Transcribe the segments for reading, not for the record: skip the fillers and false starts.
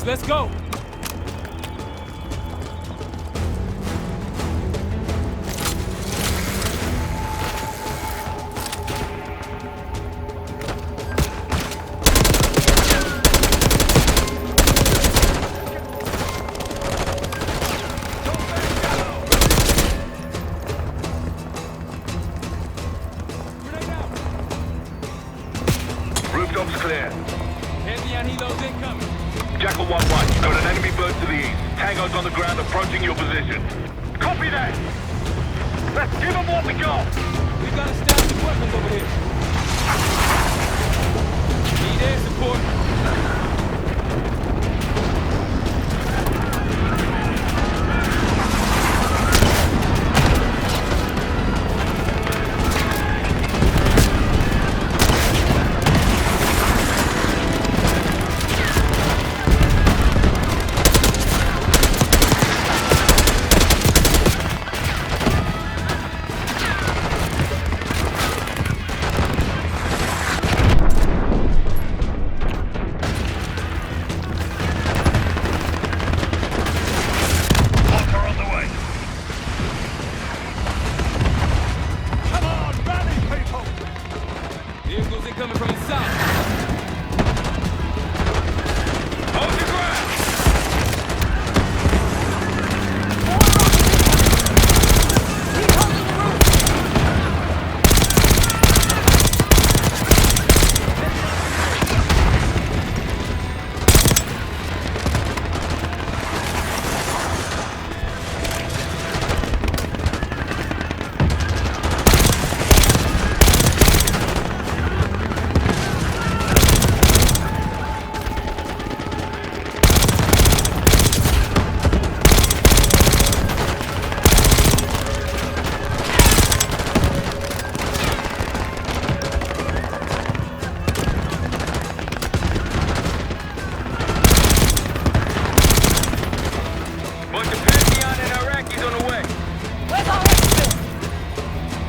Felix, let's go! Rooftops clear. Pantheon helos incoming. Jackal 1-1, got an enemy bird to the east. Tango's on the ground approaching your position. Copy that! Let's give them what we got! We got a stash of weapons over here. Need air support. Vehicles incoming from the south. Hold your ground!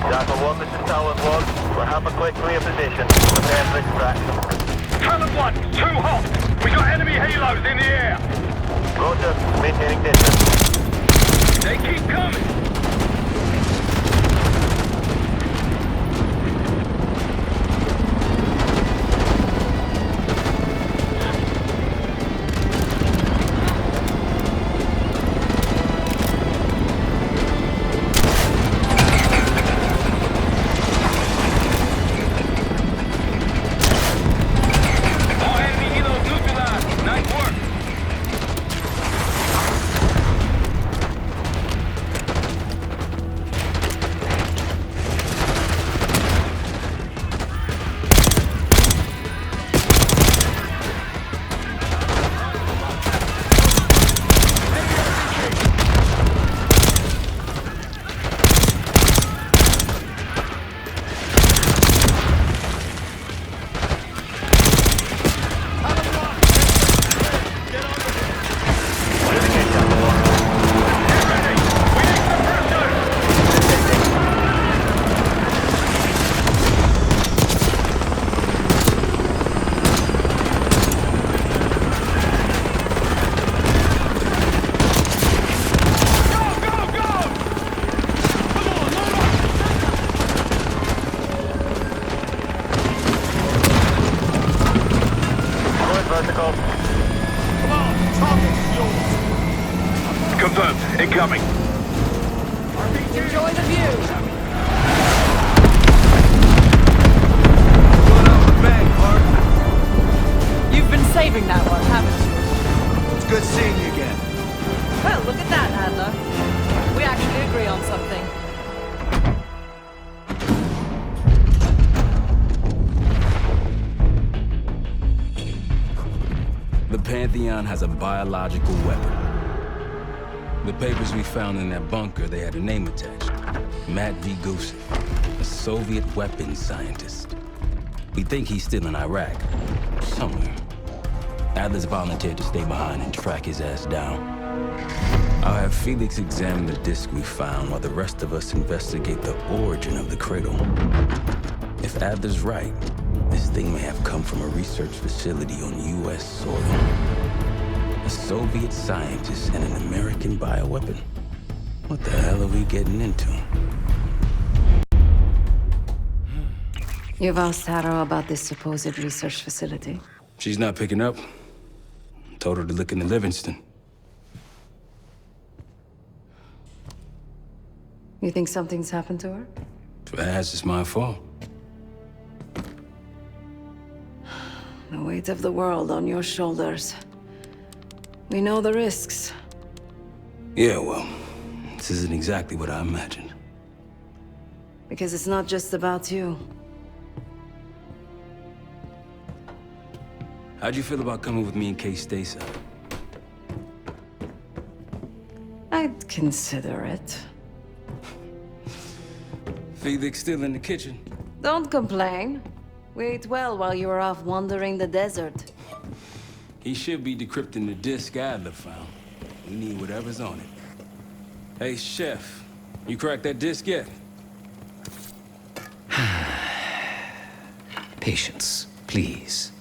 Jackal 1, this is Talon 1. We'll have a quick clear position. Prepare for extraction. Talon 1, too hot! We got enemy halos in the air! Roger, maintaining distance. They keep coming! Confirmed. Incoming. Enjoy the view. You've been saving that one, haven't you? It's good seeing you again. Well, look at that, Adler. We actually agree on something. The Pantheon has a biological weapon. The papers we found in that bunker, they had a name attached. Matt V. Gusev, a Soviet weapons scientist. We think he's still in Iraq, somewhere. Adler's volunteered to stay behind and track his ass down. I'll have Felix examine the disc we found while the rest of us investigate the origin of the cradle. If Adler's right, this thing may have come from a research facility on U.S. soil. A Soviet scientist and an American bioweapon. What the hell are we getting into? You've asked Harrow about this supposed research facility? She's not picking up. Told her to look into Livingston. You think something's happened to her? If it has, it's my fault. The weight of the world on your shoulders. We know the risks. Yeah, well, this isn't exactly what I imagined. Because it's not just about you. How'd you feel about coming with me in case Stacey? I'd consider it. Felix still in the kitchen. Don't complain. We ate well while you were off wandering the desert. He should be decrypting the disk Adler found. We need whatever's on it. Hey, Chef, you cracked that disk yet? Patience, please.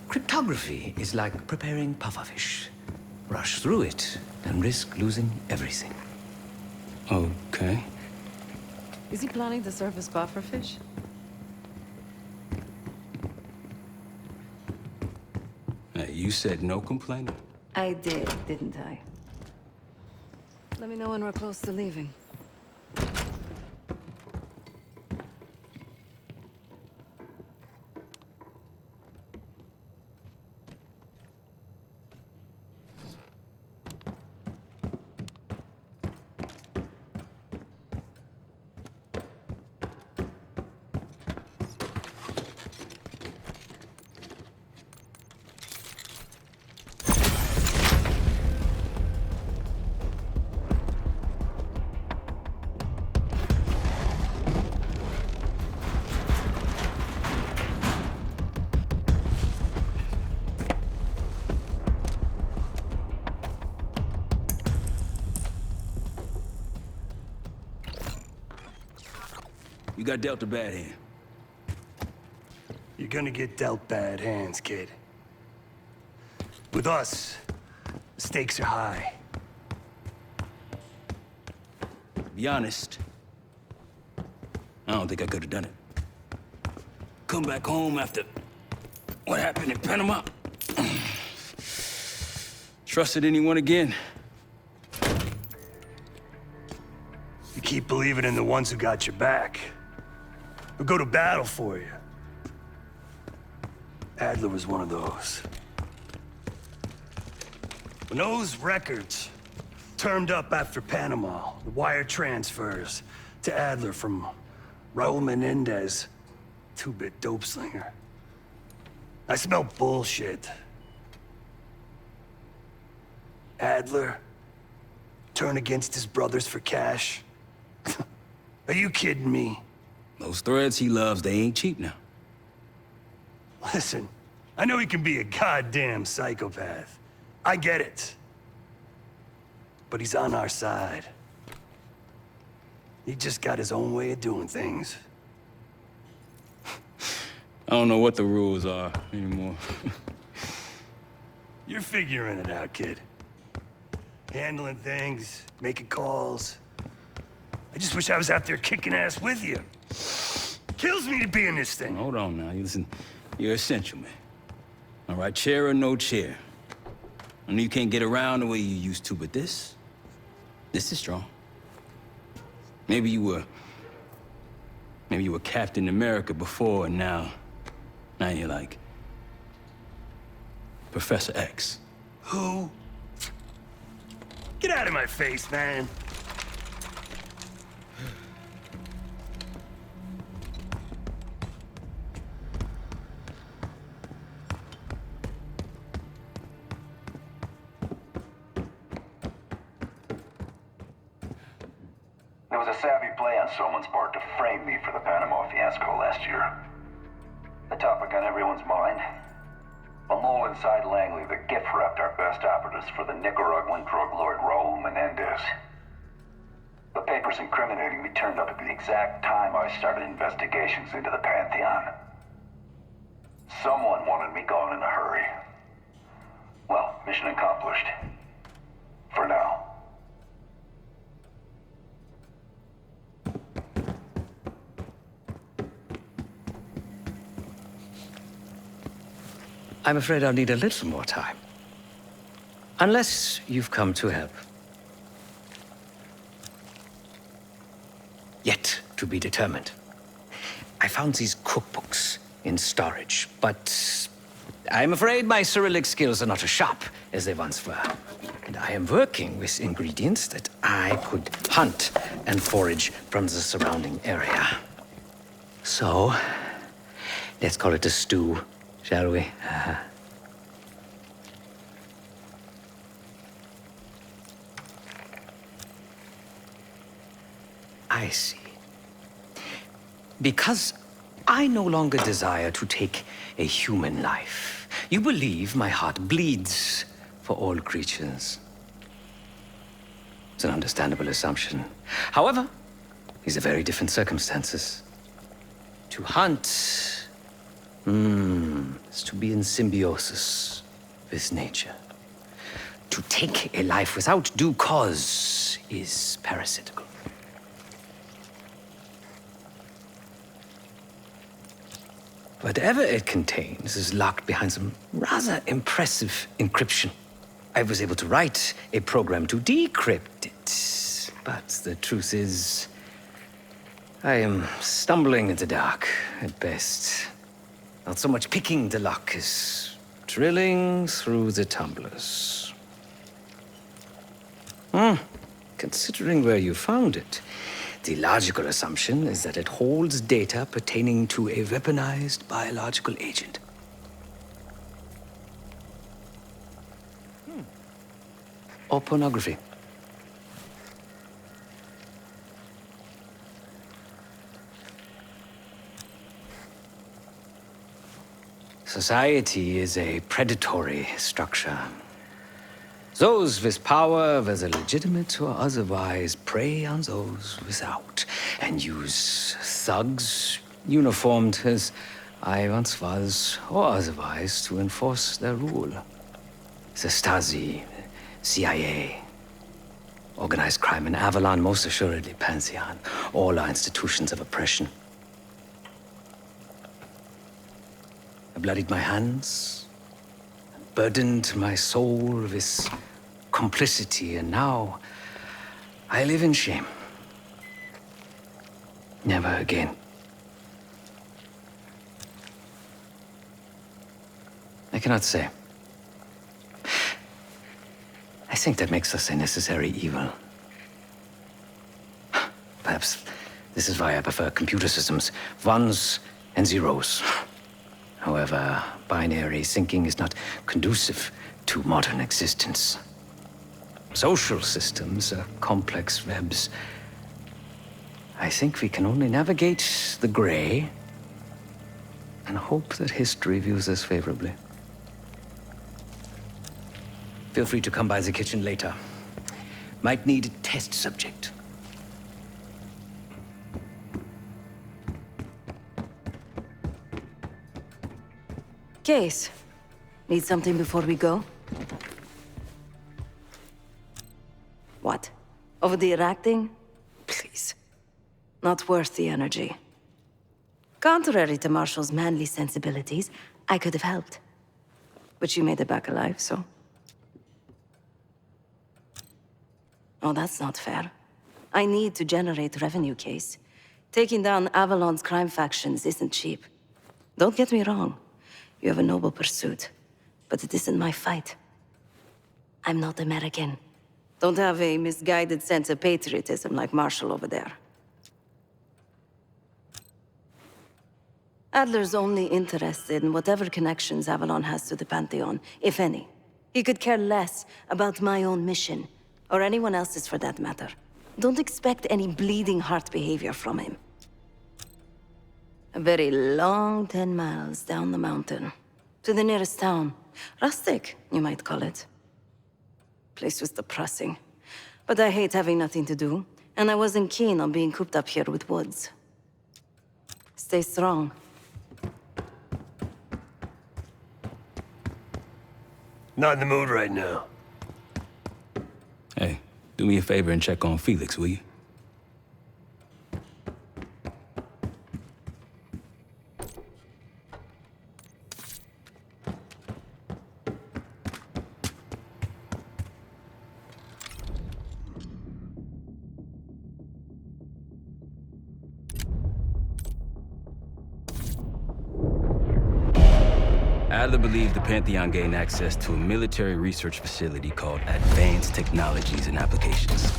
Cryptography is like preparing pufferfish. Rush through it and risk losing everything. Okay. Is he planning to serve us pufferfish? Hey, you said no complaining. I did, didn't I? Let me know when we're close to leaving. You got dealt a bad hand. You're gonna get dealt bad hands, kid. With us, the stakes are high. To be honest, I don't think I could have done it. Come back home after what happened in Panama. Trusted anyone again? You keep believing in the ones who got your back. Who go to battle for you. Adler was one of those. When those records turned up after Panama, the wire transfers to Adler from Raul Menendez, two-bit dope slinger. I smelled bullshit. Adler turn against his brothers for cash? Are you kidding me? Those threads he loves, they ain't cheap now. Listen, I know he can be a goddamn psychopath. I get it. But he's on our side. He just got his own way of doing things. I don't know what the rules are anymore. You're figuring it out, kid. Handling things, making calls. I just wish I was out there kicking ass with you. Kills me to be in this thing. Hold on now. You listen, you're essential, man. All right, chair or no chair. I know you can't get around the way you used to, but this is strong. Maybe you were Captain America before, and now you're like Professor X. Who? Get out of my face, man. There was a savvy play on someone's part to frame me for the Panama fiasco last year. The topic on everyone's mind. A mole inside Langley that gift-wrapped our best operatives for the Nicaraguan drug lord Raul Menendez. The papers incriminating me turned up at the exact time I started investigations into the Pantheon. Someone wanted me gone in a hurry. Well, mission accomplished. For now. I'm afraid I'll need a little more time. Unless you've come to help. Yet to be determined. I found these cookbooks in storage, but I'm afraid my Cyrillic skills are not as sharp as they once were. And I am working with ingredients that I could hunt and forage from the surrounding area. So, let's call it a stew, shall we? I see. Because I no longer desire to take a human life, you believe my heart bleeds for all creatures. It's an understandable assumption. However, these are very different circumstances. To hunt is to be in symbiosis with nature. To take a life without due cause is parasitical. Whatever it contains is locked behind some rather impressive encryption. I was able to write a program to decrypt it, but the truth is, I am stumbling in the dark at best. Not so much picking the lock as drilling through the tumblers. Considering where you found it, the logical assumption is that it holds data pertaining to a weaponized biological agent. Or pornography. Society is a predatory structure. Those with power, whether legitimate or otherwise, prey on those without, and use thugs, uniformed as I once was, or otherwise, to enforce their rule. The Stasi, CIA, organized crime in Avalon, most assuredly Pantheon, all are institutions of oppression. I bloodied my hands, burdened my soul with complicity, and now I live in shame. Never again. I cannot say. I think that makes us a necessary evil. Perhaps this is why I prefer computer systems, ones and zeros. However, binary thinking is not conducive to modern existence. Social systems are complex webs. I think we can only navigate the gray and hope that history views us favorably. Feel free to come by the kitchen later. Might need a test subject. Case, need something before we go? What? Over the acting? Please. Not worth the energy. Contrary to Marshall's manly sensibilities, I could have helped. But you made it back alive, so... Oh, that's not fair. I need to generate revenue, Case. Taking down Avalon's crime factions isn't cheap. Don't get me wrong. You have a noble pursuit, but it isn't my fight. I'm not American. Don't have a misguided sense of patriotism like Marshall over there. Adler's only interested in whatever connections Avalon has to the Pantheon, if any. He could care less about my own mission, or anyone else's for that matter. Don't expect any bleeding heart behavior from him. A very long 10 miles down the mountain. To the nearest town. Rustic, you might call it. Place was depressing. But I hate having nothing to do, and I wasn't keen on being cooped up here with Woods. Stay strong. Not in the mood right now. Hey, do me a favor and check on Felix, will you? Adler believed the Pantheon gained access to a military research facility called Advanced Technologies and Applications.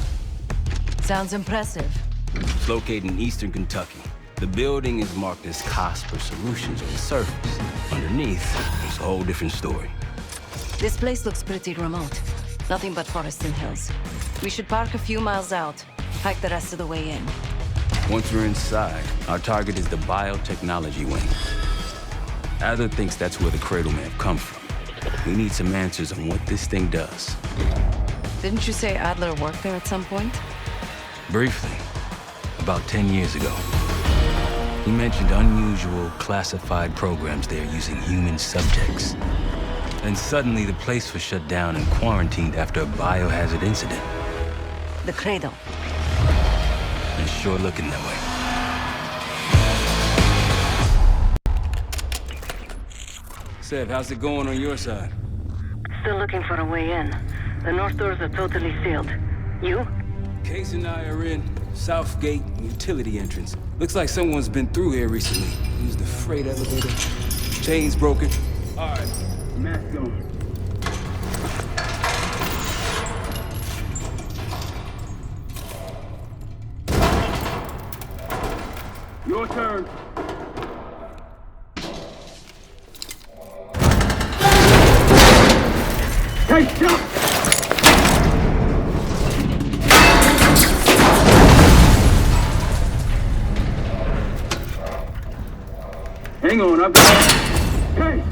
Sounds impressive. It's located in eastern Kentucky. The building is marked as Cosper Solutions on the surface. Underneath, there's a whole different story. This place looks pretty remote. Nothing but forest and hills. We should park a few miles out, hike the rest of the way in. Once we're inside, our target is the biotechnology wing. Adler thinks that's where the Cradle may have come from. We need some answers on what this thing does. Didn't you say Adler worked there at some point? Briefly, about 10 years ago. He mentioned unusual, classified programs there using human subjects. Then suddenly the place was shut down and quarantined after a biohazard incident. The Cradle. It's sure looking that way. Sev, how's it going on your side? Still looking for a way in. The north doors are totally sealed. You? Case and I are in South Gate utility entrance. Looks like someone's been through here recently. Used the freight elevator. Chain's broken. All right, mask on. Your turn. Hey, jump! Hang on, I've got... Hey!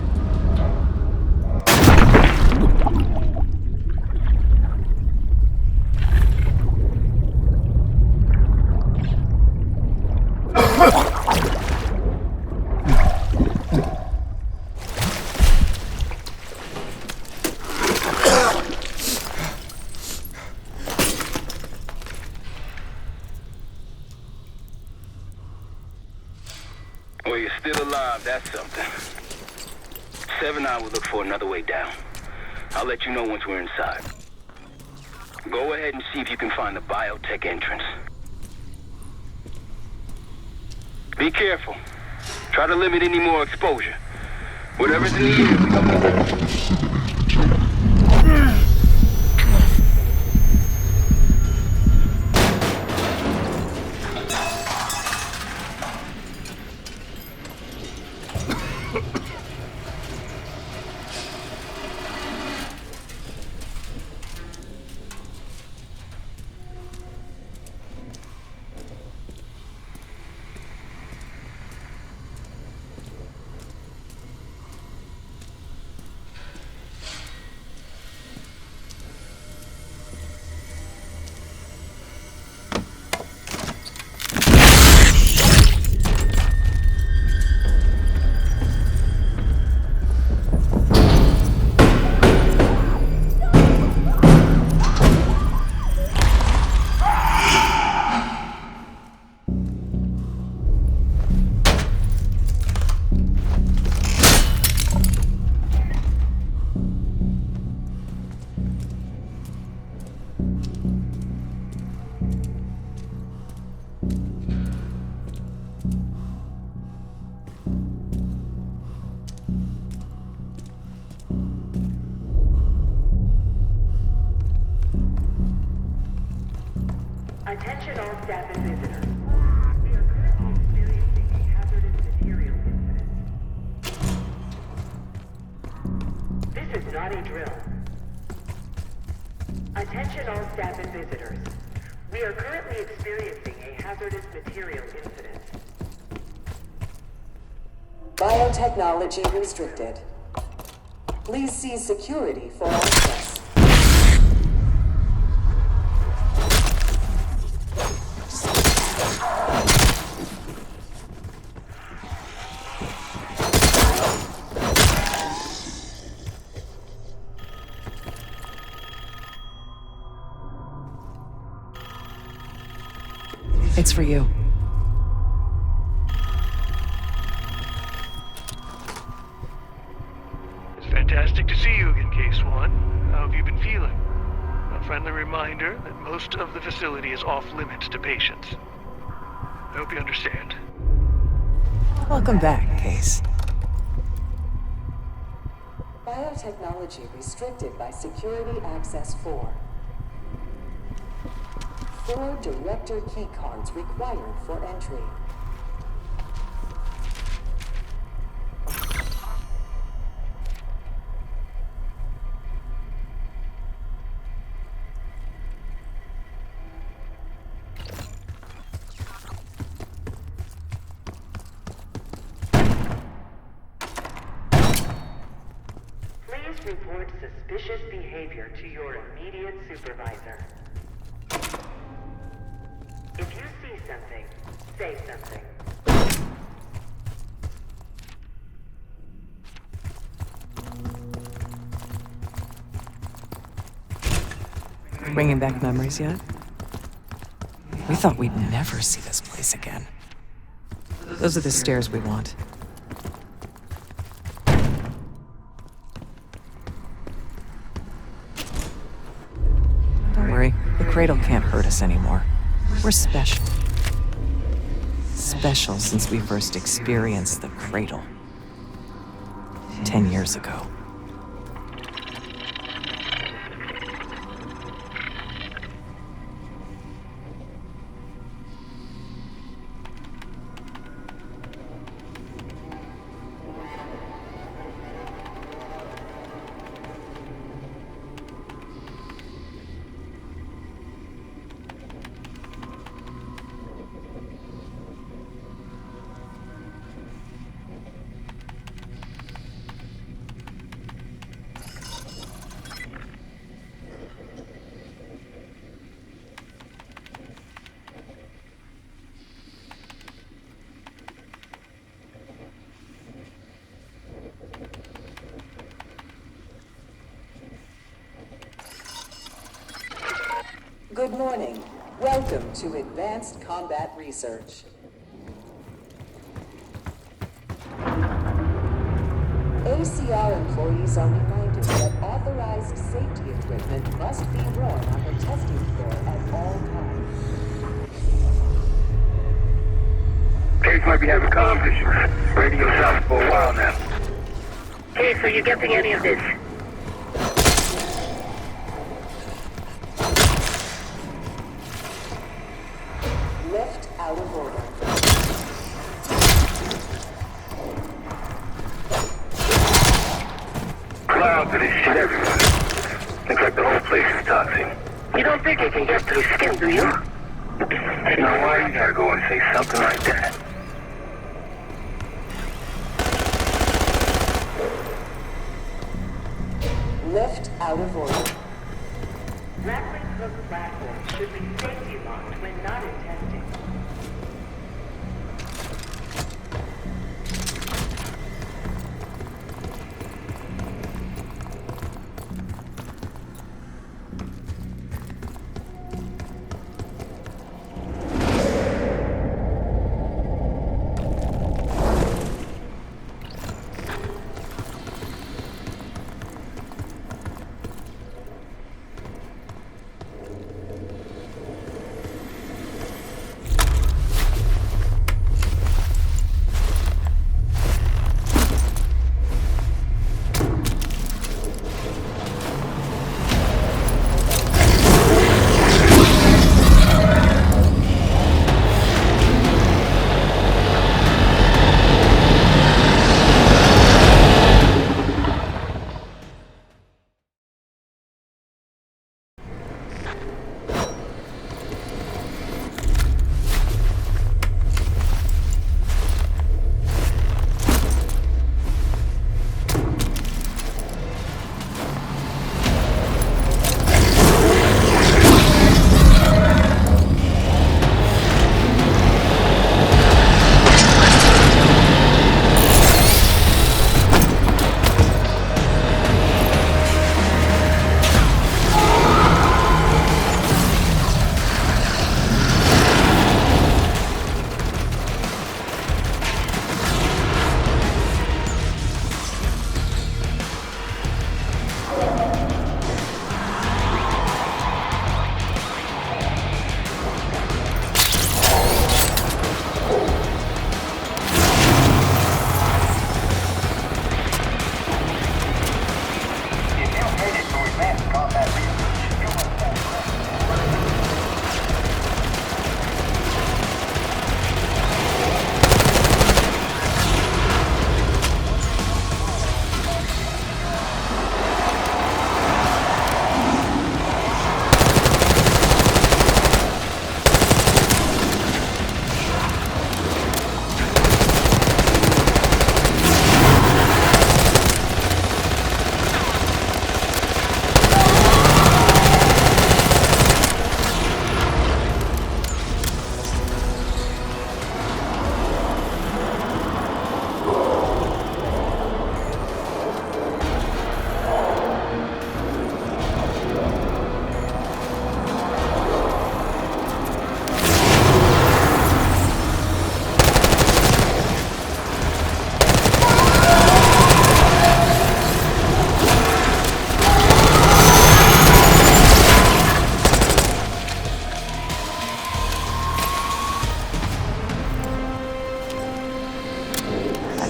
Well, you're still alive, that's something. Sev and I will look for another way down. I'll let you know once we're inside. Go ahead and see if you can find the biotech entrance. Be careful. Try to limit any more exposure. Whatever's in the air, we don't... Attention all staff and visitors. We are currently experiencing a hazardous material incident. This is not a drill. Attention all staff and visitors. We are currently experiencing a hazardous material incident. Biotechnology restricted. Please see security for access. It's for you. It's fantastic to see you again, Case One. How have you been feeling? A friendly reminder that most of the facility is off limits to patients. I hope you understand. Welcome back, Case. Biotechnology restricted by Security Access 4. 4 director keycards required for entry. Please report suspicious behavior to your immediate supervisor. If you see something, say something. Bringing back memories yet? We thought we'd never see this place again. Those are the stairs we want. Don't worry, the cradle can't hurt us anymore. We're special. Special since we first experienced the cradle. 10 years ago. Good morning. Welcome to Advanced Combat Research. ACR employees are reminded that authorized safety equipment must be worn on the testing floor at all times. Case might be having comm issues. Radio south for a while now. Case, are you getting any of this? Lift out of order. Clouds of this shit everywhere. Looks like the whole place is toxic. You don't think it can get through skin, do you? Now why you gotta go and say something like that? Lift out of order. Grappling hook platforms should be safety locked when not in testing.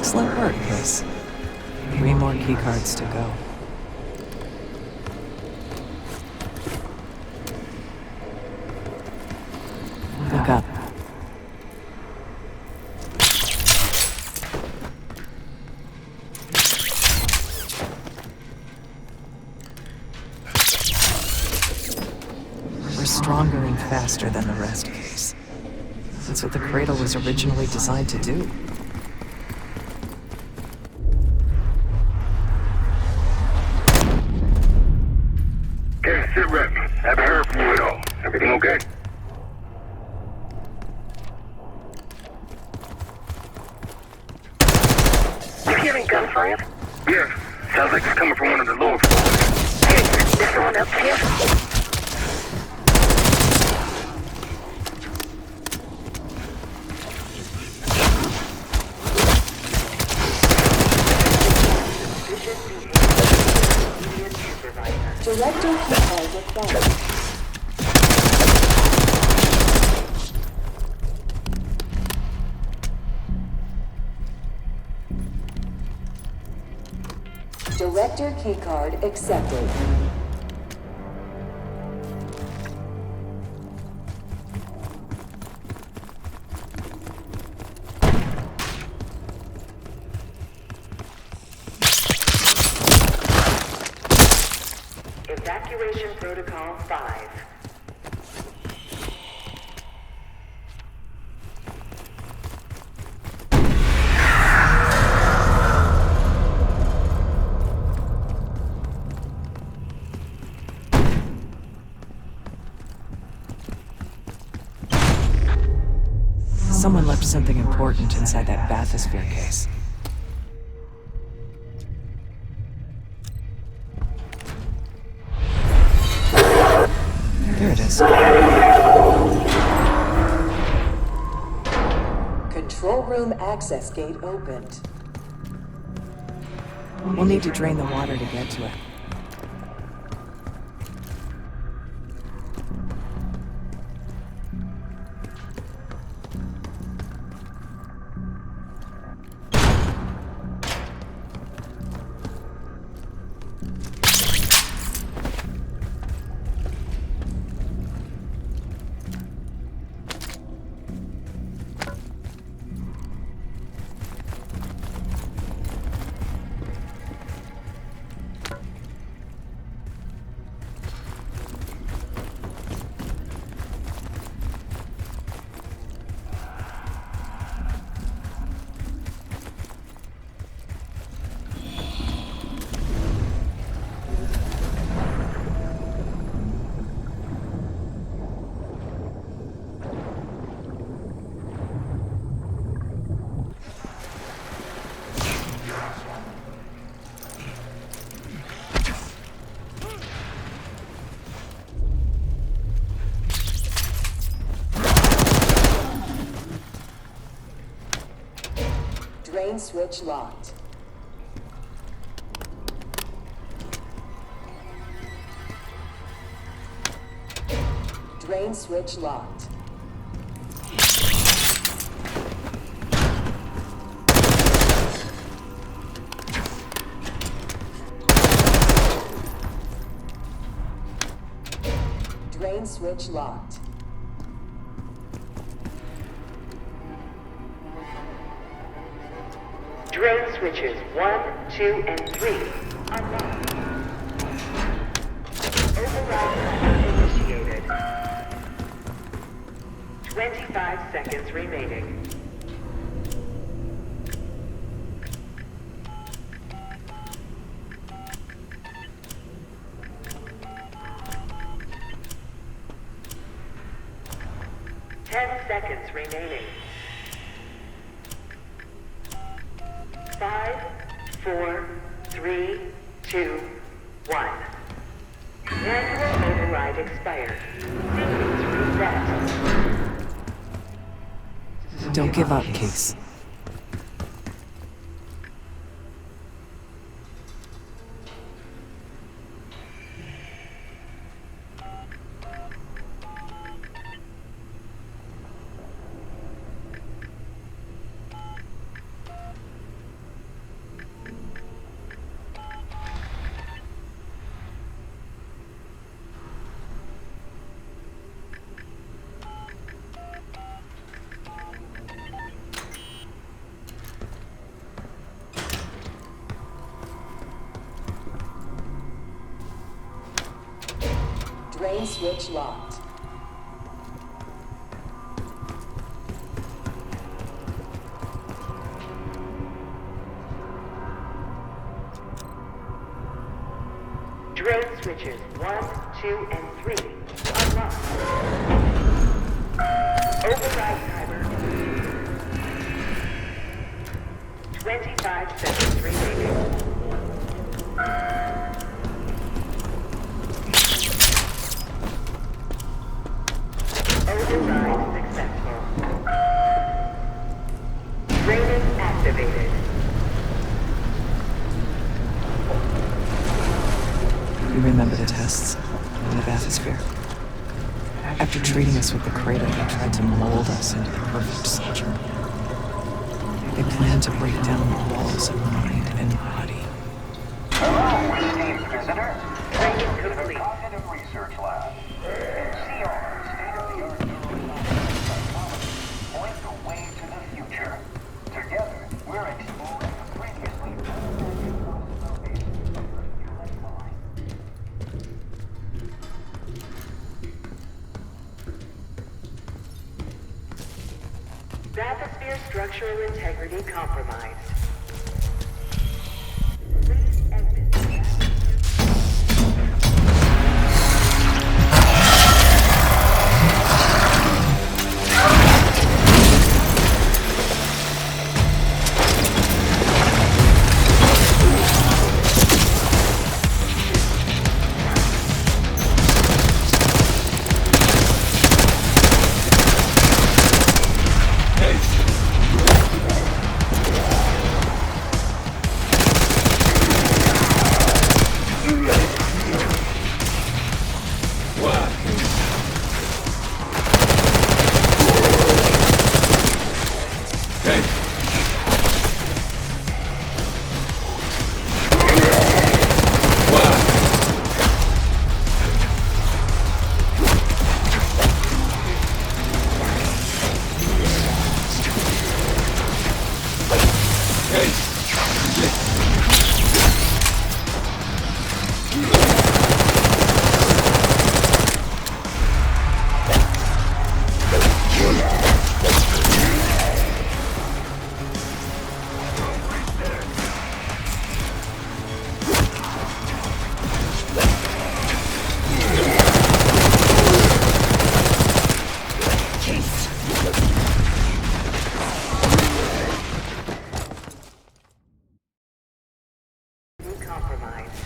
Excellent work, Case. 3 more keycards to go. Look up. We're stronger and faster than the rest, Case. That's what the Cradle was originally designed to do. Okay, sit rep. Haven't heard from you at all. Everything okay? You hearing gunfire? Yeah. Sounds like it's coming from one of the lower floors. Hey, there's someone else here? Director keycard required. Director keycard accepted. Evacuation Protocol 5. Someone left something important inside that bathysphere case. There it is. Control room access gate opened. We'll need to drain the water to get to it. Drain switch locked. Drain switch locked. Drain switch locked. Drain switches 1, 2, and 3 are locked. Override initiated. 25 seconds remaining. Seconds remaining. 5, 4, 3, 2, 1. Manual override expired. Sequence reset. Don't give up, Case. Drone switch locked. Drone switches 1, 2, and 3 unlocked. Override timer. 25 seconds remaining. Override successful. Training activated. You remember the tests in the bathysphere? After treating us with the cradle, they tried to mold us into the perfect soldier. They planned to break down the walls of mind and body. Hello, esteemed visitor. Training The complete. Cognitive Research Lab. CR, state-of-the-art neuropsychology, point the way to the future. Together, we're exploring the previously unimagined possibilities of the human mind. Bathysphere structural integrity compromised. Please exit the bathysphere. Compromised.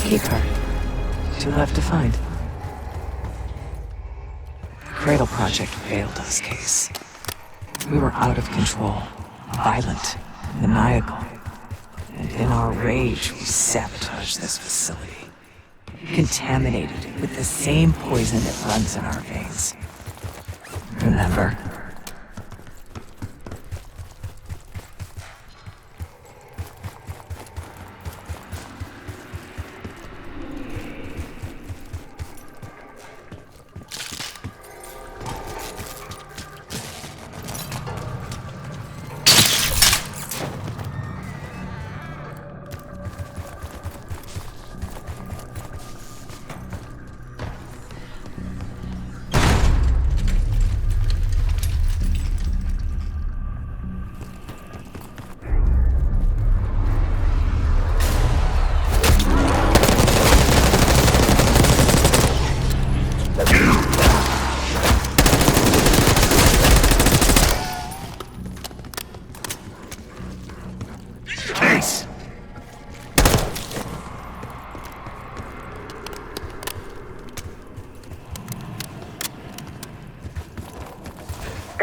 Keycard. 2 left to find. Cradle Project failed us, Case. We were out of control, violent, maniacal. And in our rage, we sabotaged this facility. Contaminated it with the same poison that runs in our veins. Remember?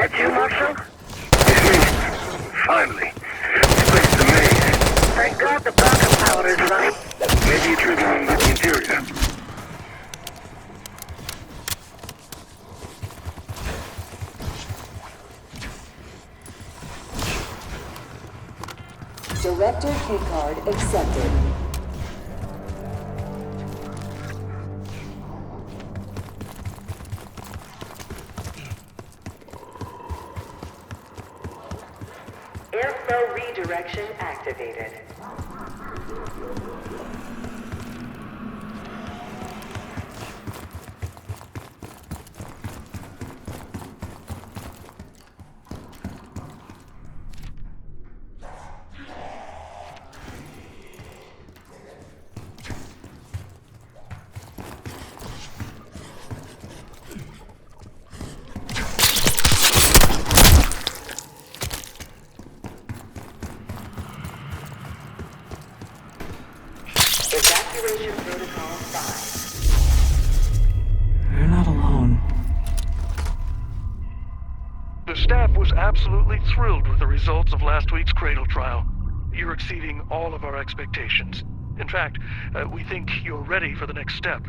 That you, Marshal? It's me. Finally. This place is a maze. Thank God the backup power is running. Maybe you're triggering with the interior. Director keycard accepted. Airflow redirection activated. Evacuation Protocol 5. You're not alone. The staff was absolutely thrilled with the results of last week's Cradle trial. You're exceeding all of our expectations. In fact, we think you're ready for the next step.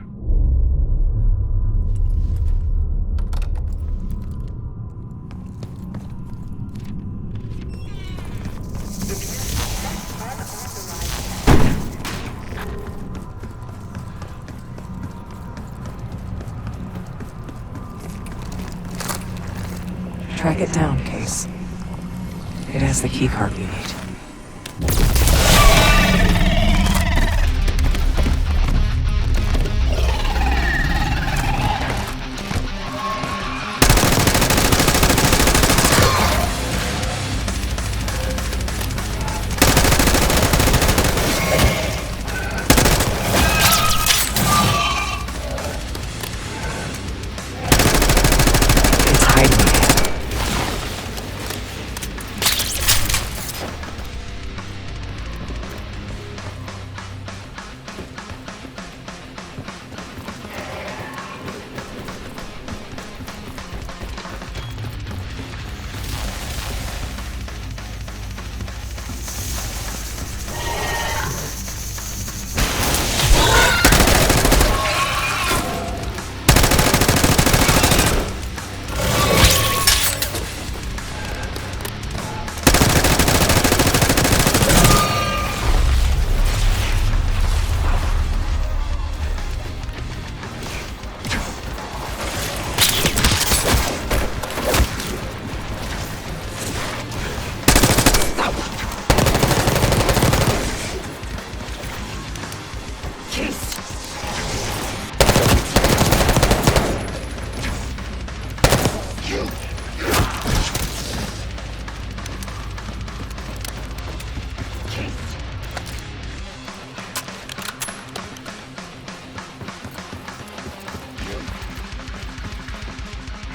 Track it down, Case. It has the keycard we need. It's hiding it.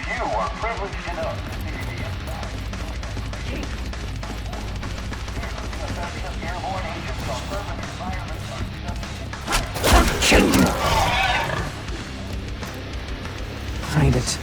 You are privileged enough to see the inside. Airborne agents on urban environments are Find it.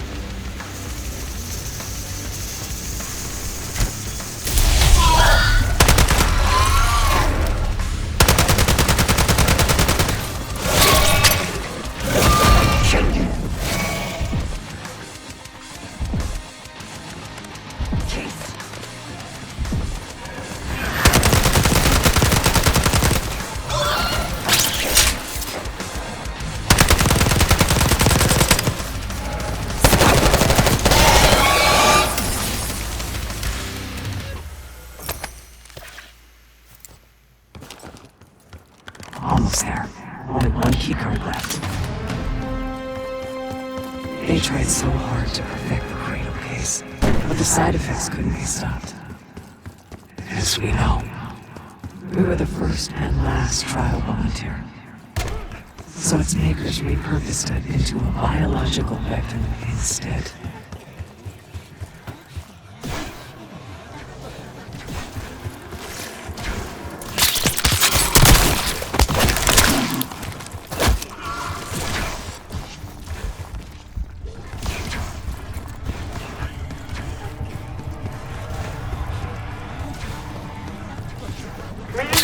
Almost there. Only one keycard left. They tried so hard to perfect the Cradle case, but the side effects couldn't be stopped. As we know, we were the first and last trial volunteer. So its makers repurposed it into a biological weapon instead.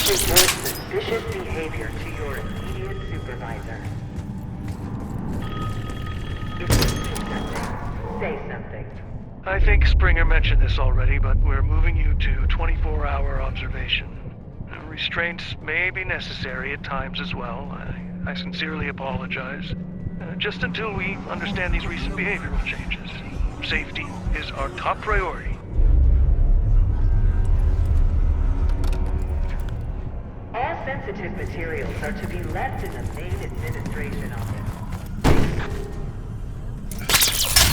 report suspicious behavior to your immediate supervisor. If you see something, say something. I think Springer mentioned this already, but we're moving you to 24-hour observation. Restraints may be necessary at times as well. I sincerely apologize. Just until we understand these recent behavioral changes. Safety is our top priority. All sensitive materials are to be left in the main administration office.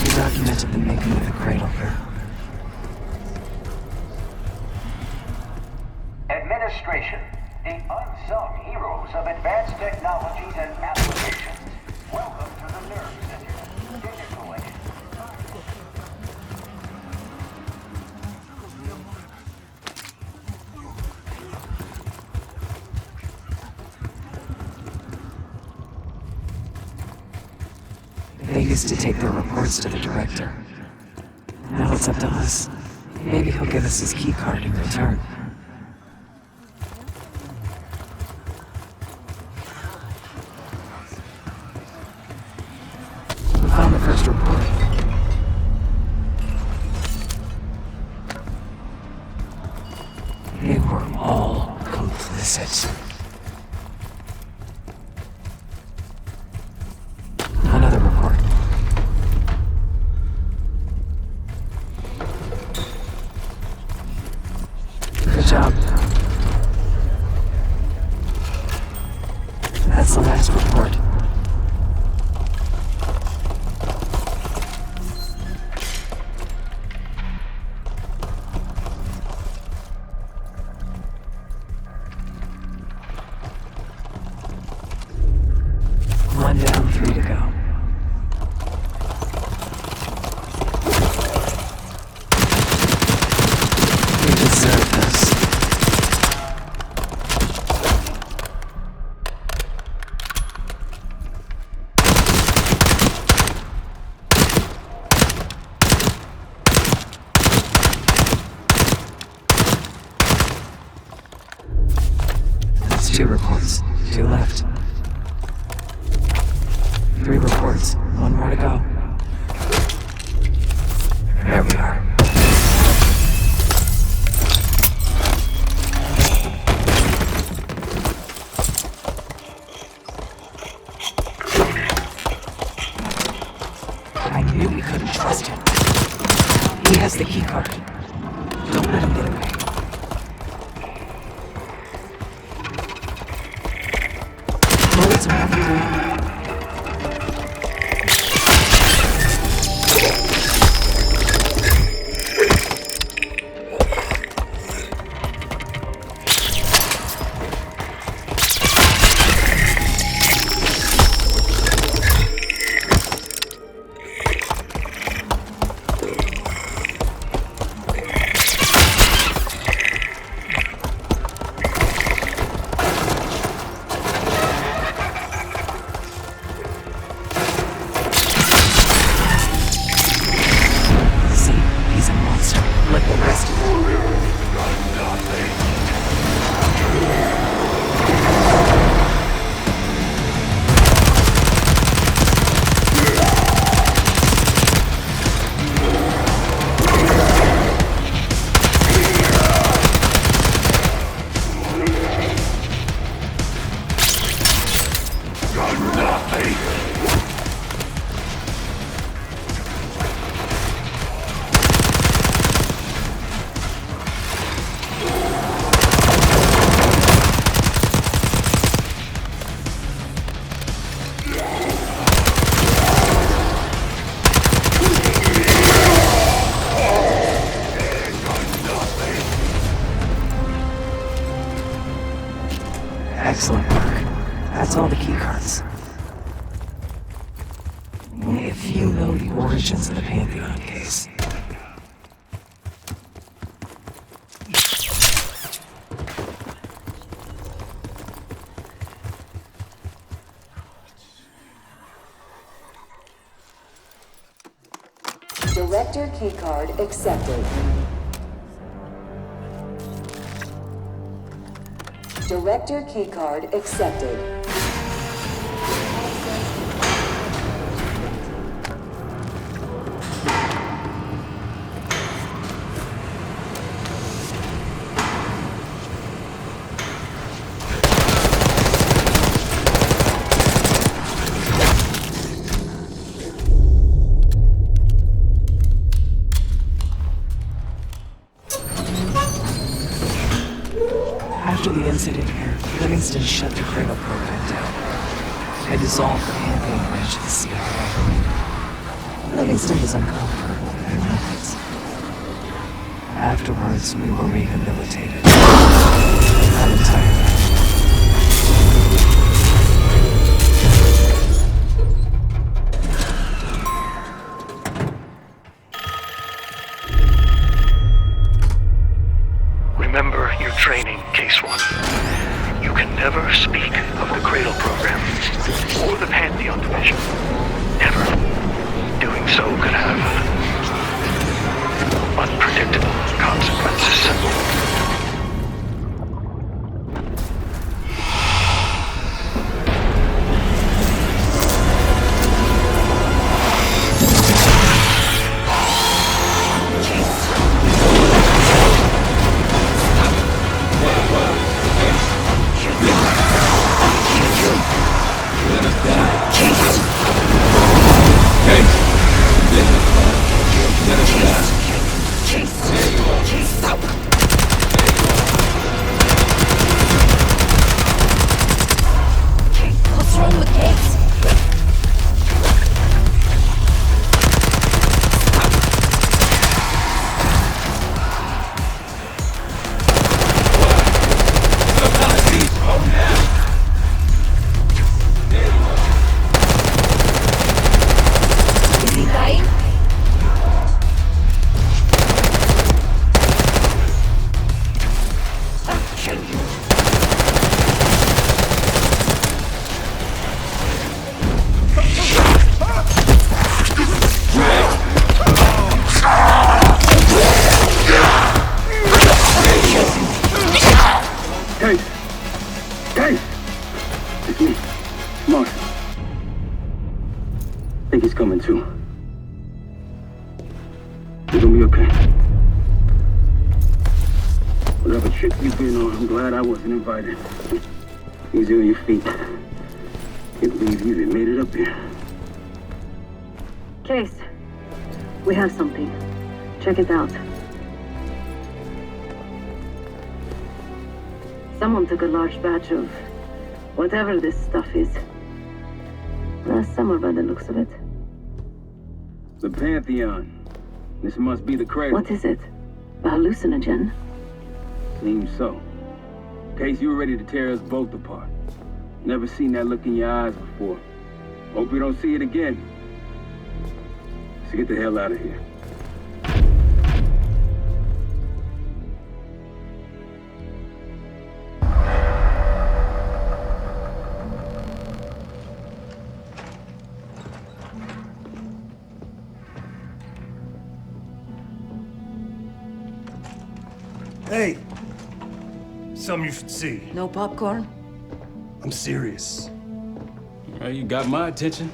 We documented the making of the cradle here. Administration, the unsung heroes of advanced technologies and applications. Welcome to the Nerve Center. Digital Age. They used to take their reports to the director. Now it's up to us. Maybe he'll give us his keycard in return. We found the first report. They were all complicit. Another report. Good job. That's the last report. One down, 3 to go. We deserve this. That's 2 reports. 2 left. 3 reports. 1 more to go. There we are. I knew we couldn't trust him. He has the keycard. Don't let him get away. Bullets are everywhere. Excellent work. That's all the keycards. Only a few know the origins of the Pantheon case. Director keycard accepted. Director keycard accepted. After the incident here, Livingston shut the Cradle program down. I dissolved the Pantheon branch of the CIA. Livingston was uncomfortable with their methods. Afterwards, we were rehabilitated. Not entirely. Remember your training, Case One. You can never speak of the Cradle program or the Pantheon division. Never. Doing so could have unpredictable consequences. What's wrong with Case? Is he dying? I'll kill you. Case! Case! It's me, Mark. I think he's coming too. You're gonna be okay. Whatever trip you've been on, I'm glad I wasn't invited. Easy on your feet. Can't believe you even made it up here. Case, we have something. Check it out. Someone took a large batch of whatever this stuff is. Last summer, by the looks of it. The Pantheon. This must be the Cradle. What is it? A hallucinogen? Seems so. Case, you were ready to tear us both apart. Never seen that look in your eyes before. Hope we don't see it again. So get the hell out of here. Hey! Something you should see. No popcorn? I'm serious. Well, you got my attention.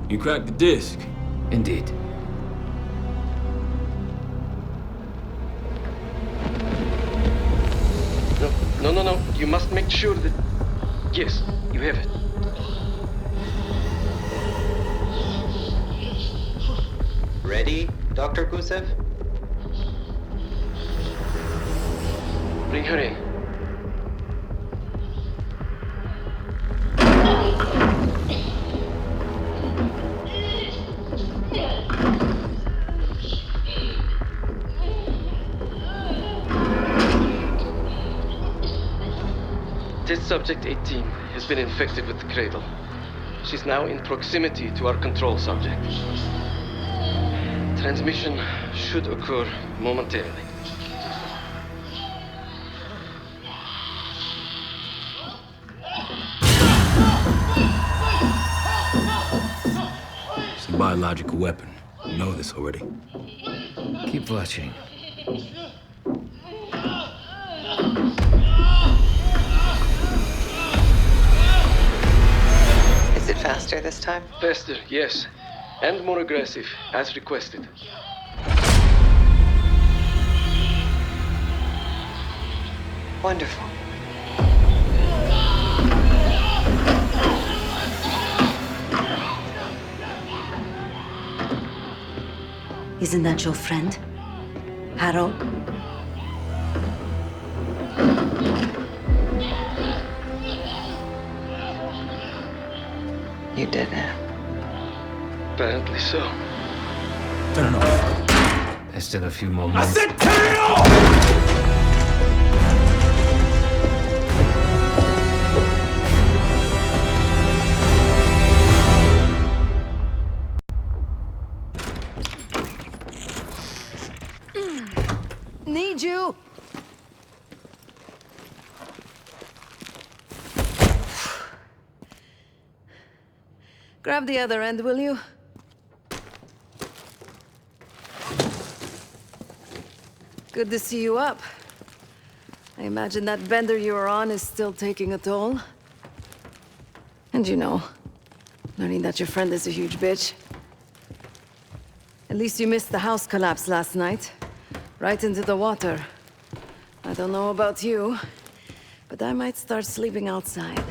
You cracked the disc. Indeed. No. You must make sure that... Yes, you have it. Ready, Dr. Gusev? Bring her in. Test subject 18 has been infected with the Cradle. She's now in proximity to our control subject. Transmission should occur momentarily. biological weapon. You know this already. Keep watching. Is it faster this time? Faster, yes. And more aggressive, as requested. Wonderful. Isn't that your friend? Harrow? You did it. Apparently so. Turn it off. There's still a few more moments. I said turn it off! Need you! Grab the other end, will you? Good to see you up. I imagine that bender you were on is still taking a toll. And you know, learning that your friend is a huge bitch. At least you missed the house collapse last night. Right into the water. I don't know about you, but I might start sleeping outside.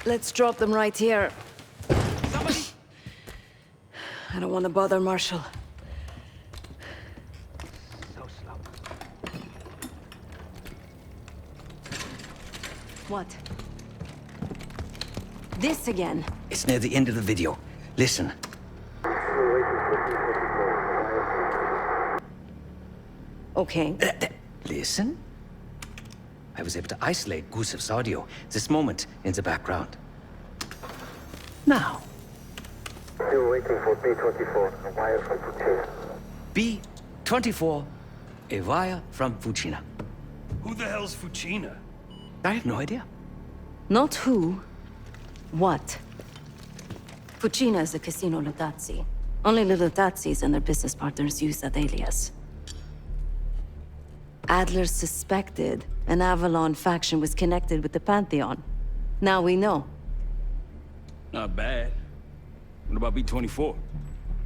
Let's drop them right here. Somebody! I don't want to bother Marshall. So slow. What? This again? It's near the end of the video. Listen. Okay. Listen. I was able to isolate Gusev's audio. This moment in the background. Now. Still waiting for B-24, a wire from Fuchina. B-24, a wire from Fuchina. Who the hell's Fuchina? I have no idea. Not who. What? Fucina is a casino Lutazzi. Only the Lutazzis and their business partners use that alias. Adler suspected an Avalon faction was connected with the Pantheon. Now we know. Not bad. What about B-24?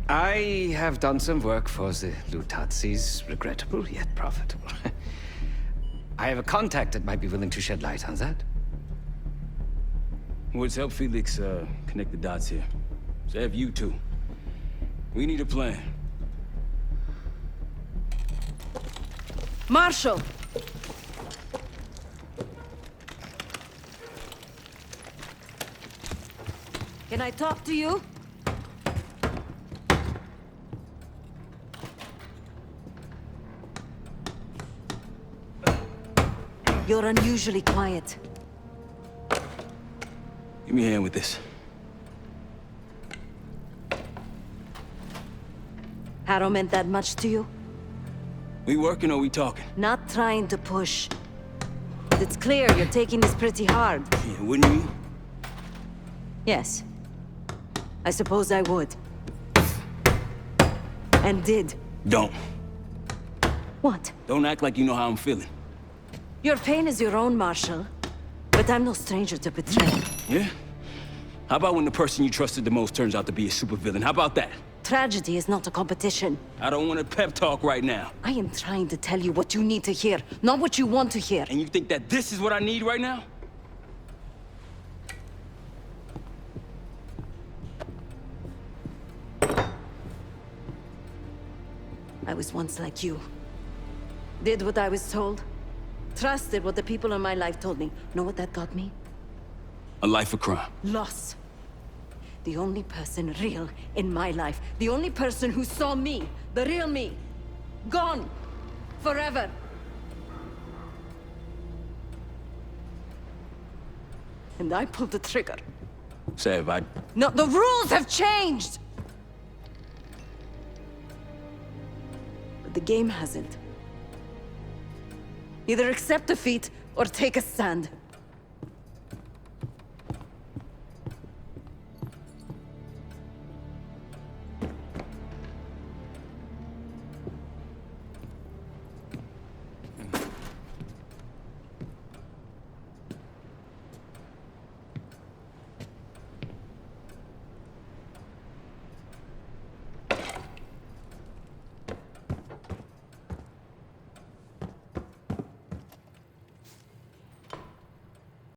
I have done some work for the Lutazzis, regrettable yet profitable. I have a contact that might be willing to shed light on that. Woods, help Felix connect the dots here. So have you two. We need a plan. Marshall! Can I talk to you? You're unusually quiet. Give me a hand with this. Harrow meant that much to you? We working or we talking? Not trying to push. But it's clear you're taking this pretty hard. Yeah, wouldn't you? Yes. I suppose I would. And did. Don't. What? Don't act like you know how I'm feeling. Your pain is your own, Marshall. But I'm no stranger to betrayal. Yeah? How about when the person you trusted the most turns out to be a supervillain? How about that? Tragedy is not a competition. I don't want a pep talk right now. I am trying to tell you what you need to hear, not what you want to hear. And you think that this is what I need right now? I was once like you. Did what I was told. Trusted what the people in my life told me. Know what that got me? A life of crime. Loss. The only person real in my life. The only person who saw me. The real me. Gone. Forever. And I pulled the trigger. Sav, No, the rules have changed! But the game hasn't. Either accept defeat or take a stand.